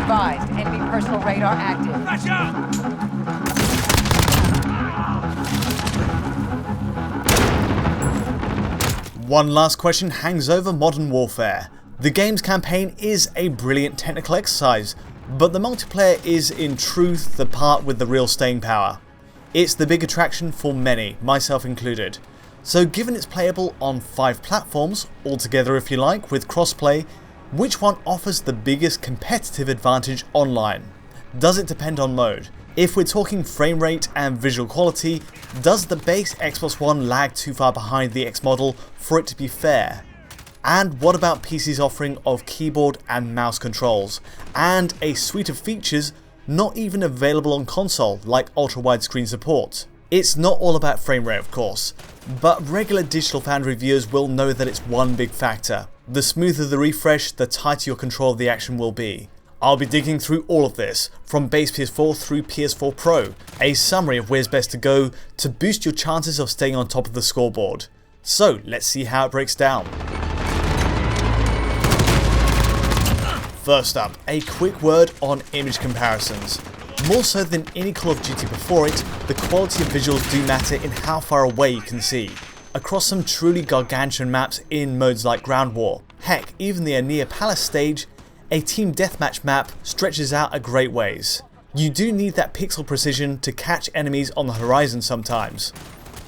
advised, enemy personal radar active. One last question hangs over Modern Warfare. The game's campaign is a brilliant technical exercise, but the multiplayer is in truth the part with the real staying power. It's the big attraction for many, myself included. So given it's playable on 5 platforms, altogether if you like, with crossplay, which one offers the biggest competitive advantage online? Does it depend on mode? If we're talking frame rate and visual quality, does the base Xbox One lag too far behind the X model for it to be fair? And what about PC's offering of keyboard and mouse controls, and a suite of features not even available on console, like ultra-wide screen support? It's not all about frame rate of course, but regular digital Foundry viewers will know that it's one big factor. The smoother the refresh, the tighter your control of the action will be. I'll be digging through all of this, from base PS4 through PS4 Pro, a summary of where's best to go to boost your chances of staying on top of the scoreboard. So let's see how it breaks down. First up, a quick word on image comparisons. More so than any Call of Duty before it, the quality of visuals do matter in how far away you can see, across some truly gargantuan maps in modes like Ground War. Heck, even the Anea Palace stage, a team deathmatch map, stretches out a great ways. You do need that pixel precision to catch enemies on the horizon sometimes.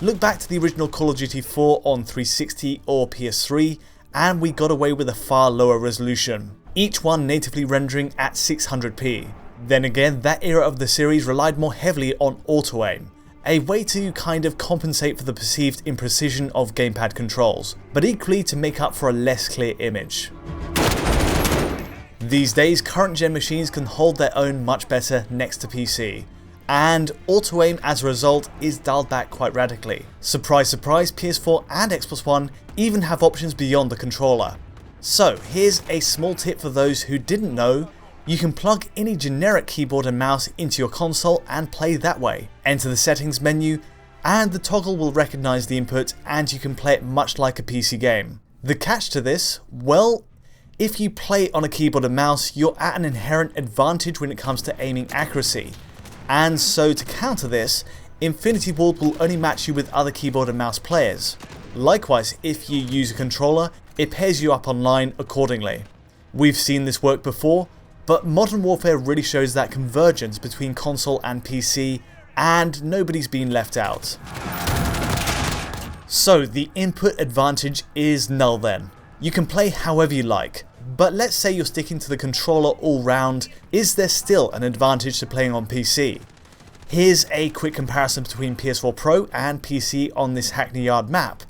Look back to the original Call of Duty 4 on 360 or PS3 and we got away with a far lower resolution, each one natively rendering at 600p. Then again, that era of the series relied more heavily on auto-aim, a way to kind of compensate for the perceived imprecision of gamepad controls, but equally to make up for a less clear image. These days, current gen machines can hold their own much better next to PC, and auto-aim as a result is dialed back quite radically. Surprise surprise, PS4 and Xbox One even have options beyond the controller. So here's a small tip for those who didn't know. You can plug any generic keyboard and mouse into your console and play that way. Enter the settings menu and the toggle will recognise the input and you can play it much like a PC game. The catch to this, well, if you play on a keyboard and mouse, you're at an inherent advantage when it comes to aiming accuracy. And so to counter this, Infinity Ward will only match you with other keyboard and mouse players. Likewise, if you use a controller, it pairs you up online accordingly. We've seen this work before, but Modern Warfare really shows that convergence between console and PC, and nobody's been left out. So the input advantage is null then. You can play however you like, but let's say you're sticking to the controller all round, is there still an advantage to playing on PC? Here's a quick comparison between PS4 Pro and PC on this Hackney Yard map,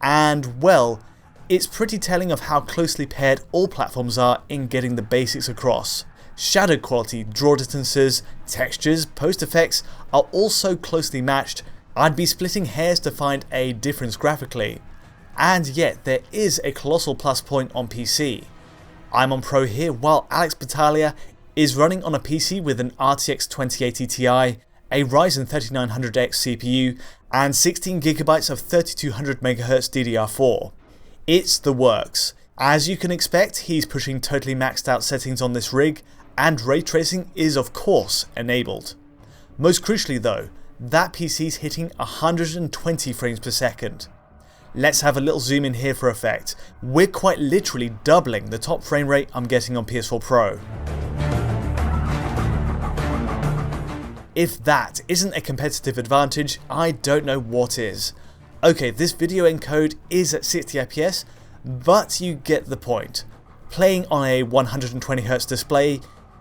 and well, it's pretty telling of how closely paired all platforms are in getting the basics across. Shadow quality, draw distances, textures, post effects are all so closely matched, I'd be splitting hairs to find a difference graphically. And yet there is a colossal plus point on PC. I'm on Pro here while Alex Battaglia is running on a PC with an RTX 2080 Ti, a Ryzen 3900X CPU and 16GB of 3200MHz DDR4. It's the works. As you can expect, he's pushing totally maxed out settings on this rig, and ray tracing is of course enabled. Most crucially though, that PC's hitting 120 frames per second. Let's have a little zoom in here for effect. We're quite literally doubling the top frame rate I'm getting on PS4 Pro. If that isn't a competitive advantage, I don't know what is. Okay, this video encode is at 60fps, but you get the point. Playing on a 120Hz display,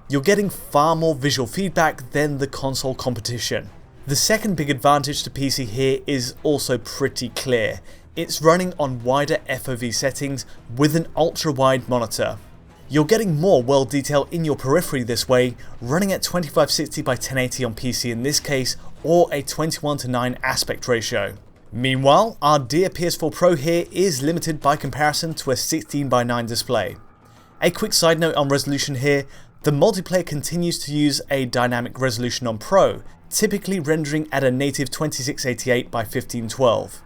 you're getting far more visual feedback than the console competition. The second big advantage to PC here is also pretty clear. It's running on wider FOV settings with an ultra-wide monitor. You're getting more world detail in your periphery this way, running at 2560 by 1080 on PC in this case, or a 21:9 aspect ratio. Meanwhile, our dear PS4 Pro here is limited by comparison to a 16:9 display. A quick side note on resolution here, the multiplayer continues to use a dynamic resolution on Pro, typically rendering at a native 2688 by 1512.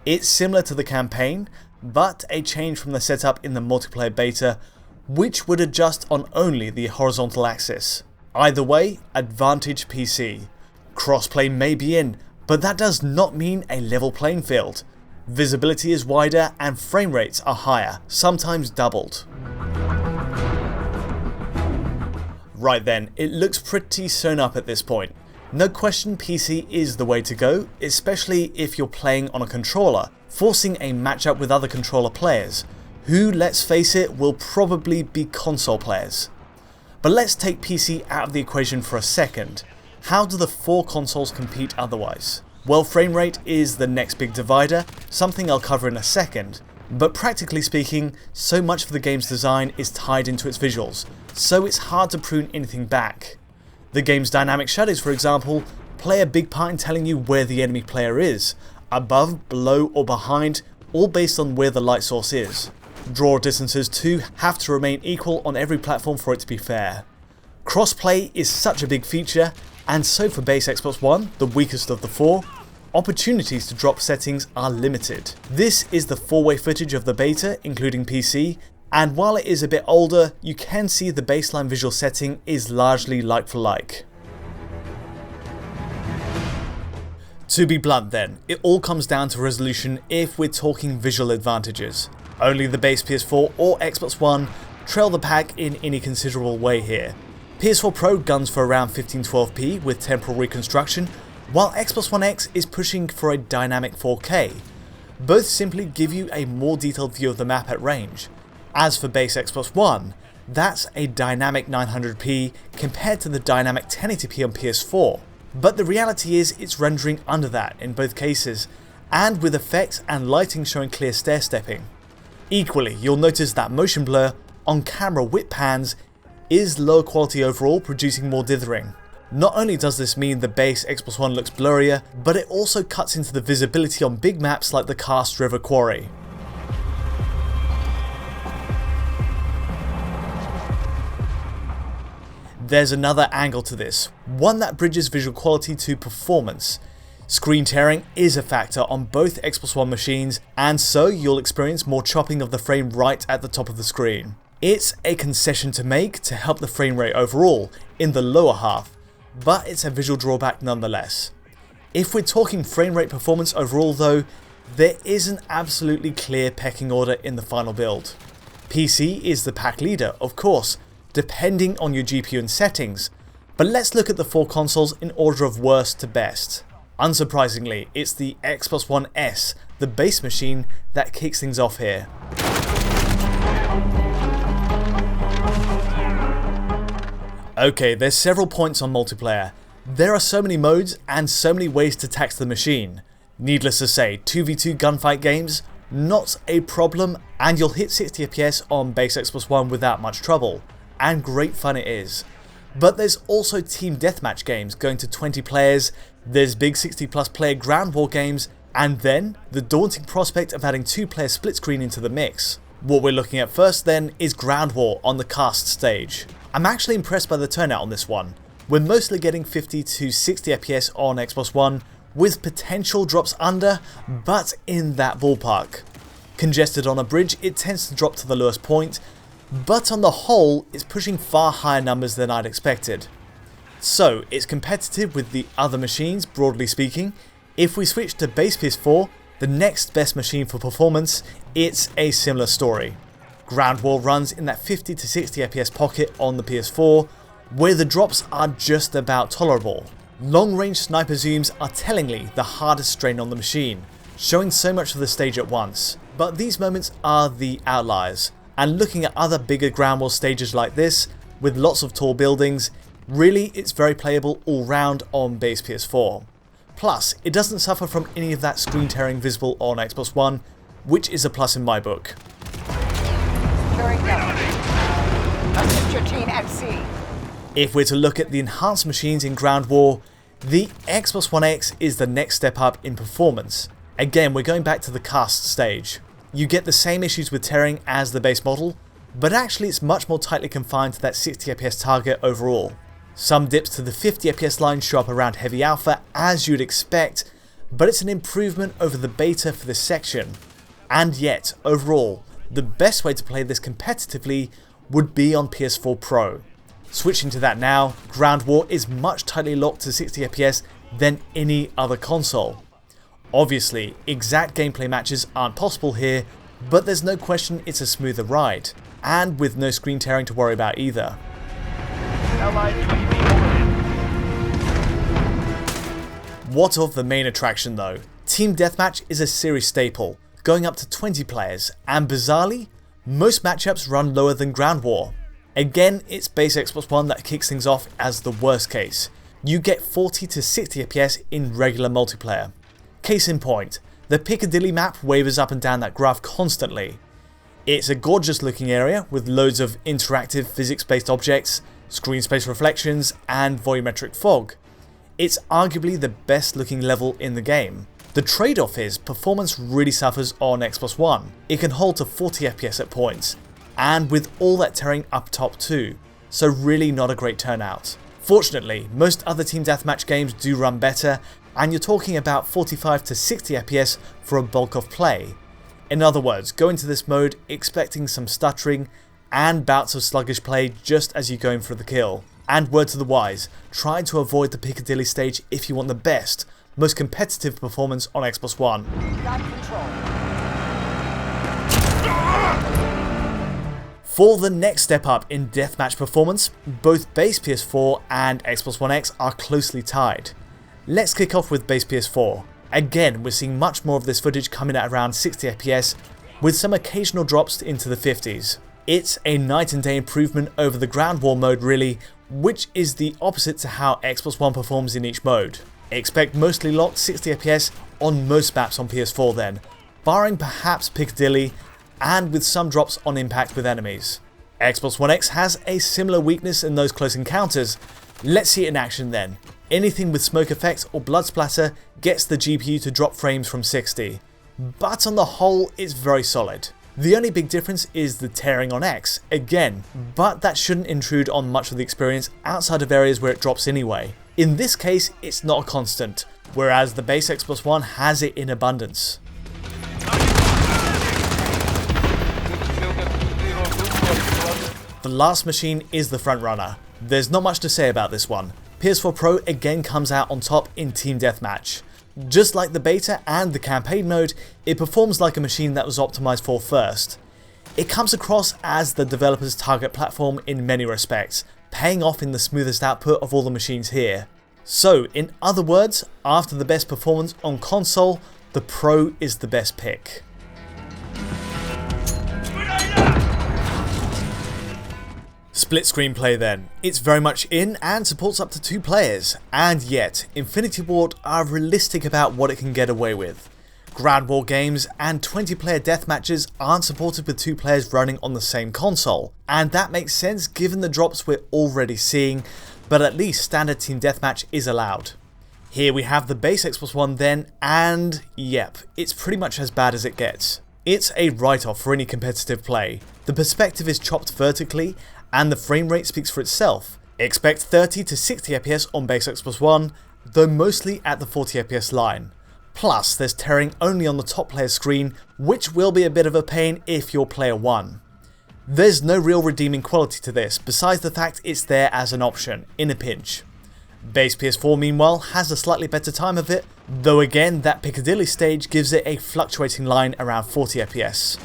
It's similar to the campaign, but a change from the setup in the multiplayer beta, which would adjust on only the horizontal axis. Either way, advantage PC. Crossplay may be in, but that does not mean a level playing field. Visibility is wider and frame rates are higher, sometimes doubled. Right then, it looks pretty sewn up at this point. No question PC is the way to go, especially if you're playing on a controller, forcing a matchup with other controller players, who, let's face it, will probably be console players. But let's take PC out of the equation for a second. How do the 4 consoles compete otherwise? Well, frame rate is the next big divider, something I'll cover in a second, but practically speaking, so much of the game's design is tied into its visuals, so it's hard to prune anything back. The game's dynamic shadows, for example, play a big part in telling you where the enemy player is, above, below or behind, all based on where the light source is. Draw distances too have to remain equal on every platform for it to be fair. Crossplay is such a big feature, and so for base Xbox One, the weakest of the 4, opportunities to drop settings are limited. This is the 4-way footage of the beta, including PC, and while it is a bit older, you can see the baseline visual setting is largely like for like. To be blunt then, it all comes down to resolution if we're talking visual advantages. Only the base PS4 or Xbox One trail the pack in any considerable way here. PS4 Pro guns for around 1512p with temporal reconstruction, while Xbox One X is pushing for a dynamic 4K. Both simply give you a more detailed view of the map at range. As for base Xbox One, that's a dynamic 900p compared to the dynamic 1080p on PS4. But the reality is it's rendering under that in both cases, and with effects and lighting showing clear stair stepping. Equally, you'll notice that motion blur on camera whip pans is lower quality overall, producing more dithering. Not only does this mean the base Xbox One looks blurrier, but it also cuts into the visibility on big maps like the Karst River Quarry. There's another angle to this, one that bridges visual quality to performance. Screen tearing is a factor on both Xbox One machines, and so you'll experience more chopping of the frame right at the top of the screen. It's a concession to make to help the frame rate overall in the lower half, but it's a visual drawback nonetheless. If we're talking frame rate performance overall though, there is an absolutely clear pecking order in the final build. PC is the pack leader, of course, depending on your GPU and settings, but let's look at the 4 consoles in order of worst to best. Unsurprisingly, it's the Xbox One S, the base machine, that kicks things off here. Okay, there's several points on multiplayer. There are so many modes and so many ways to tax the machine. Needless to say, 2v2 gunfight games, not a problem, and you'll hit 60 FPS on base Xbox One without much trouble, and great fun it is. But there's also team deathmatch games going to 20 players, there's big 60+ player ground war games, and then the daunting prospect of adding 2-player split screen into the mix. What we're looking at first then is ground war on the Karst stage. I'm actually impressed by the turnout on this one. We're mostly getting 50 to 60 FPS on Xbox One, with potential drops under, but in that ballpark. Congested on a bridge, it tends to drop to the lowest point, but on the whole, it's pushing far higher numbers than I'd expected. So, it's competitive with the other machines, broadly speaking. If we switch to base PS4, the next best machine for performance, it's a similar story. Ground war runs in that 50 to 60 FPS pocket on the PS4, where the drops are just about tolerable. Long range sniper zooms are tellingly the hardest strain on the machine, showing so much of the stage at once. But these moments are the outliers, and looking at other bigger ground war stages like this, with lots of tall buildings, really it's very playable all round on base PS4. Plus, it doesn't suffer from any of that screen tearing visible on Xbox One, which is a plus in my book. Securing Delta. Assist your team at sea. If we're to look at the enhanced machines in ground war, the Xbox One X is the next step up in performance. Again, we're going back to the Karst stage. You get the same issues with tearing as the base model, but actually it's much more tightly confined to that 60 FPS target overall. Some dips to the 50 FPS line show up around heavy alpha as you'd expect, but it's an improvement over the beta for this section. And yet, overall, the best way to play this competitively would be on PS4 Pro. Switching to that now, Ground War is much tightly locked to 60 FPS than any other console. Obviously, exact gameplay matches aren't possible here, but there's no question it's a smoother ride, and with no screen tearing to worry about either. What of the main attraction though? Team Deathmatch is a series staple, going up to 20 players, and bizarrely, most matchups run lower than Ground War. Again, it's base Xbox One that kicks things off as the worst case. You get 40 to 60 FPS in regular multiplayer. Case in point, the Piccadilly map wavers up and down that graph constantly. It's a gorgeous looking area with loads of interactive physics-based objects, screen space reflections, and volumetric fog. It's arguably the best looking level in the game. The trade-off is performance really suffers on Xbox One. It can hold to 40 FPS at points, and with all that tearing up top too, so really not a great turnout. Fortunately, most other Team Deathmatch games do run better, and you're talking about 45 to 60 FPS for a bulk of play. In other words, go into this mode expecting some stuttering and bouts of sluggish play just as you go in for the kill. And word to the wise, try to avoid the Piccadilly stage if you want the best, most competitive performance on Xbox One. Got control. For the next step up in deathmatch performance, both base PS4 and Xbox One X are closely tied. Let's kick off with base PS4. Again, we're seeing much more of this footage coming at around 60 FPS, with some occasional drops into the 50s. It's a night and day improvement over the Ground War mode really, which is the opposite to how Xbox One performs in each mode. Expect mostly locked 60 FPS on most maps on PS4 then, barring perhaps Piccadilly, and with some drops on impact with enemies. Xbox One X has a similar weakness in those close encounters. Let's see it in action then. Anything with smoke effects or blood splatter gets the GPU to drop frames from 60, but on the whole it's very solid. The only big difference is the tearing on X, again, but that shouldn't intrude on much of the experience outside of areas where it drops anyway. In this case, it's not a constant, whereas the base Xbox One has it in abundance. The last machine is the Frontrunner. There's not much to say about this one. PS4 Pro again comes out on top in Team Deathmatch. Just like the beta and the campaign mode, it performs like a machine that was optimized for first. It comes across as the developer's target platform in many respects, paying off in the smoothest output of all the machines here. So, in other words, after the best performance on console, the Pro is the best pick. Split screen play then. It's very much in and supports up to 2 players, and yet Infinity Ward are realistic about what it can get away with. Ground War games and 20-player deathmatches aren't supported with 2 players running on the same console, and that makes sense given the drops we're already seeing, but at least standard team deathmatch is allowed. Here we have the base Xbox One then, and yep, it's pretty much as bad as it gets. It's a write-off for any competitive play. The perspective is chopped vertically, and the frame rate speaks for itself. Expect 30 to 60 FPS on base Xbox One, though mostly at the 40 FPS line. Plus, there's tearing only on the top player's screen, which will be a bit of a pain if you're player 1. There's no real redeeming quality to this, besides the fact it's there as an option, in a pinch. Base PS4 meanwhile has a slightly better time of it, though again that Piccadilly stage gives it a fluctuating line around 40 FPS.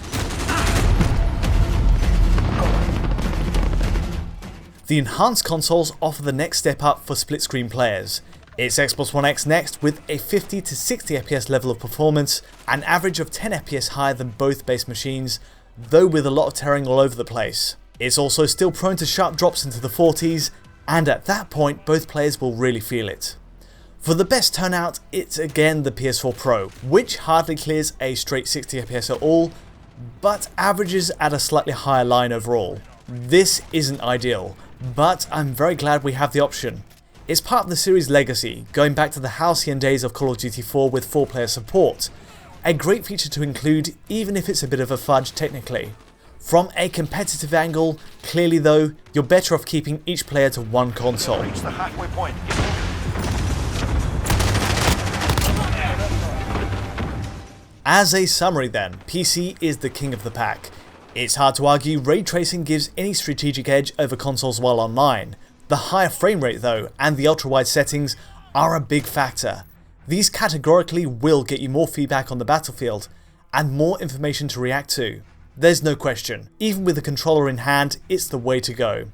The enhanced consoles offer the next step up for split screen players. It's Xbox One X next with a 50 to 60 FPS level of performance, an average of 10 FPS higher than both base machines, though with a lot of tearing all over the place. It's also still prone to sharp drops into the 40s, and at that point both players will really feel it. For the best turnout, it's again the PS4 Pro, which hardly clears a straight 60 FPS at all, but averages at a slightly higher line overall. This isn't ideal, but I'm very glad we have the option. It's part of the series' legacy, going back to the halcyon days of Call of Duty 4 with 4-player support. A great feature to include, even if it's a bit of a fudge technically. From a competitive angle, clearly though, you're better off keeping each player to one console. Reach the halfway point. As a summary then, PC is the king of the pack. It's hard to argue ray tracing gives any strategic edge over consoles while online. The higher frame rate though, and the ultra-wide settings are a big factor. These categorically will get you more feedback on the battlefield, and more information to react to. There's no question, even with the controller in hand, it's the way to go.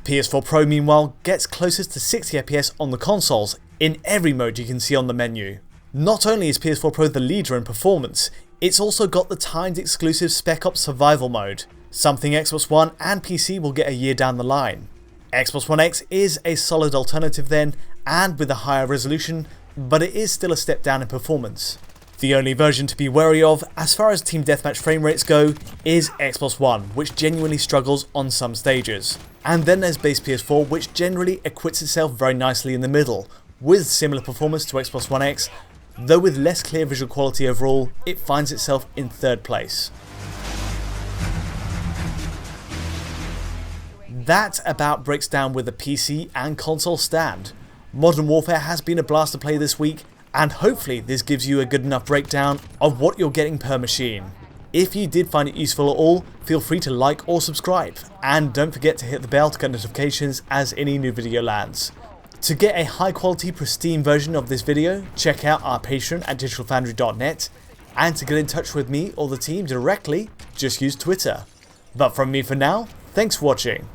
PS4 Pro meanwhile gets closest to 60 FPS on the consoles in every mode you can see on the menu. Not only is PS4 Pro the leader in performance, it's also got the timed exclusive Spec Ops Survival mode, something Xbox One and PC will get a year down the line. Xbox One X is a solid alternative then, and with a higher resolution, but it is still a step down in performance. The only version to be wary of, as far as Team Deathmatch frame rates go, is Xbox One, which genuinely struggles on some stages. And then there's base PS4, which generally acquits itself very nicely in the middle, with similar performance to Xbox One X, though with less clear visual quality overall, it finds itself in third place. That about breaks down with the PC and console stand. Modern Warfare has been a blast to play this week, and hopefully this gives you a good enough breakdown of what you're getting per machine. If you did find it useful at all, feel free to like or subscribe, and don't forget to hit the bell to get notifications as any new video lands. To get a high quality pristine version of this video, check out our Patreon at digitalfoundry.net, and to get in touch with me or the team directly, just use Twitter. But from me for now, thanks for watching.